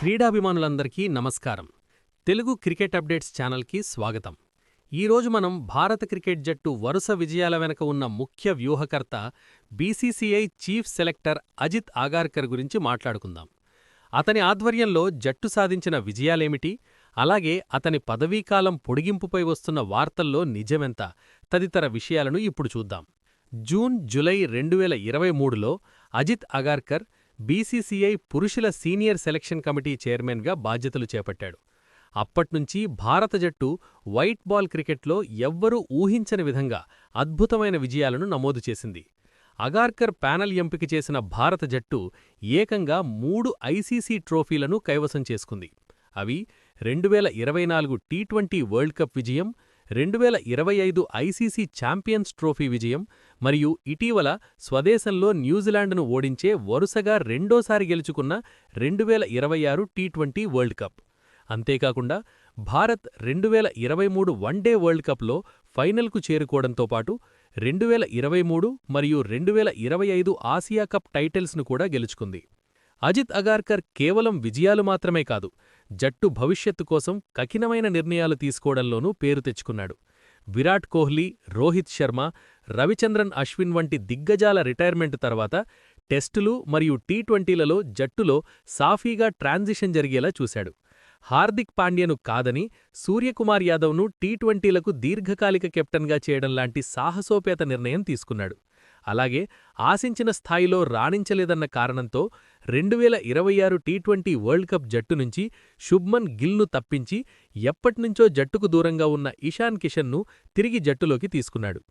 క్రీడాభిమానులందరికీ నమస్కారం. Telugu cricket updates ఛానల్కి స్వాగతం. ఈరోజు మనం భారత క్రికెట్ జట్టు వరుస విజయాల వెనక ఉన్న ముఖ్య వ్యూహకర్త బీసీసీఐ చీఫ్ సెలెక్టర్ అజిత్ ఆగార్కర్ గురించి మాట్లాడుకుందాం. అతని ఆధ్వర్యంలో జట్టు సాధించిన విజయాలేమిటి, అలాగే అతని పదవీకాలం పొడిగింపుపై వస్తున్న వార్తల్లో నిజమెంత తదితర విషయాలను ఇప్పుడు చూద్దాం. జూన్, జూలై 2023లో అజిత్ ఆగార్కర్ బీసీసీఐ పురుషుల సీనియర్ సెలక్షన్ కమిటీ చైర్మన్గా బాధ్యతలు చేపట్టాడు. అప్పట్నుంచి భారత జట్టు వైట్ బాల్ క్రికెట్లో ఎవ్వరూ ఊహించని విధంగా అద్భుతమైన విజయాలను నమోదు చేసింది. ఆగార్కర్ ప్యానెల్ ఎంపిక చేసిన భారత జట్టు ఏకంగా 3 ఐసీసీ ట్రోఫీలను కైవసం చేసుకుంది. అవి 2024 టీ20 వరల్డ్ కప్ విజయం, 2025 ఐసీసీ ఛాంపియన్స్ ట్రోఫీ విజయం మరియు ఇటీవల స్వదేశంలో న్యూజిలాండ్ను ఓడించే వరుసగా రెండోసారి గెలుచుకున్న 2026 టీ20 వరల్డ్ కప్. అంతేకాకుండా భారత్ 2023 వన్డే వరల్డ్ కప్లో ఫైనల్కు చేరుకోవడంతో పాటు 2023 మరియు 2025 ఆసియా కప్ టైటిల్స్ను కూడా గెలుచుకుంది. అజిత్ ఆగార్కర్ కేవలం విజయాలు మాత్రమే కాదు, జట్టు భవిష్యత్తు కోసం కఠినమైన నిర్ణయాలు తీసుకోవడంలోనూ పేరు తెచ్చుకున్నాడు. విరాట్ కోహ్లీ, రోహిత్ శర్మ, రవిచంద్రన్ అశ్విన్ వంటి దిగ్గజాల రిటైర్మెంట్ తర్వాత టెస్టులు మరియు టీ20లలో జట్టులో సాఫీగా ట్రాన్సిషన్ జరిగేలా చూశాడు. హార్దిక్ పాండ్యను కాదని సూర్యకుమార్ యాదవ్ను టీ20లకు దీర్ఘకాలిక కెప్టెన్గా చేయడం లాంటి సాహసోపేత నిర్ణయం తీసుకున్నాడు. అలాగే ఆశించిన స్థాయిలో రాణించలేదన్న కారణంతో 2026 టీ20 వరల్డ్ కప్ జట్టు నుంచి శుభ్మన్ గిల్ను తప్పించి ఎప్పట్నుంచో జట్టుకు దూరంగా ఉన్న ఇషాన్ కిషన్ను తిరిగి జట్టులోకి తీసుకున్నాడు.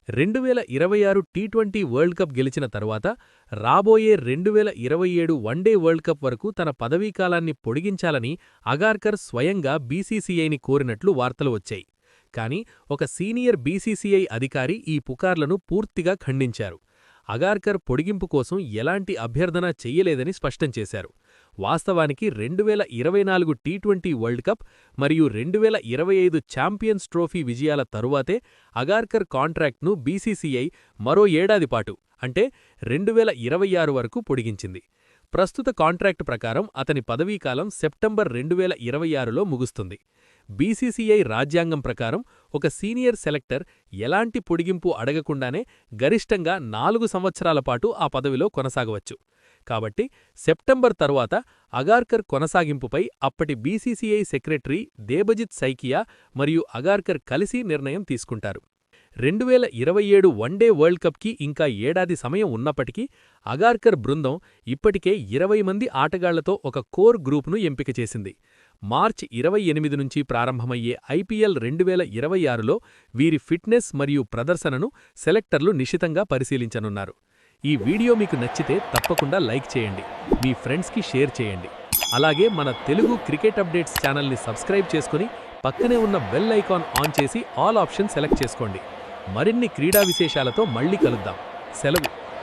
2026 టీ20 వరల్డ్ కప్ గెలిచిన తరువాత రాబోయే 2027 వన్డే వరల్డ్ కప్ వరకు తన పదవీకాలాన్ని పొడిగించాలని ఆగార్కర్ స్వయంగా బీసీసీఐని కోరినట్లు వార్తలు వచ్చాయి. కానీ ఒక సీనియర్ బీసీసీఐ అధికారి ఈ పుకార్లను పూర్తిగా ఖండించారు. ఆగార్కర్ పొడిగింపు కోసం ఎలాంటి అభ్యర్థన చెయ్యలేదని స్పష్టం చేశారు. వాస్తవానికి 2024 టీ20 వరల్డ్ కప్ మరియు 2025 ఛాంపియన్స్ ట్రోఫీ విజయాల తరువాతే ఆగార్కర్ కాంట్రాక్ట్ను బీసీసీఐ మరో ఏడాదిపాటు అంటే 2026 వరకు పొడిగించింది. ప్రస్తుత కాంట్రాక్టు ప్రకారం అతని పదవీకాలం సెప్టెంబర్ 2026లో ముగుస్తుంది. బీసీసీఐ రాజ్యాంగం ప్రకారం ఒక సీనియర్ సెలెక్టర్ ఎలాంటి పొడిగింపు అడగకుండానే గరిష్టంగా 4 సంవత్సరాల పాటు ఆ పదవిలో కొనసాగవచ్చు. కాబట్టి సెప్టెంబర్ తరువాత ఆగార్కర్ కొనసాగింపుపై అప్పటి బీసీసీఐ సెక్రటరీ దేబజిత్ సైకియా మరియు ఆగార్కర్ కలిసి నిర్ణయం తీసుకుంటారు. 2027 వన్డే వరల్డ్ కప్కి ఇంకా ఏడాది సమయం ఉన్నప్పటికీ ఆగార్కర్ బృందం ఇప్పటికే 20 మంది ఆటగాళ్లతో ఒక కోర్ గ్రూప్ను ఎంపిక చేసింది. మార్చి 28 నుంచి ప్రారంభమయ్యే ఐపీఎల్ 2026లో వీరి ఫిట్నెస్ మరియు ప్రదర్శనను సెలెక్టర్లు నిశితంగా పరిశీలించనున్నారు. ఈ వీడియో మీకు నచ్చితే తప్పకుండా లైక్ చేయండి, మీ ఫ్రెండ్స్కి షేర్ చేయండి. అలాగే మన తెలుగు క్రికెట్ అప్డేట్స్ ఛానల్ని సబ్స్క్రైబ్ చేసుకుని పక్కనే ఉన్న బెల్ ఐకాన్ ఆన్ చేసి ఆల్ ఆప్షన్ సెలెక్ట్ చేసుకోండి. మరిన్ని క్రీడా విశేషాలతో మళ్ళీ కలుద్దాం. సెలవు.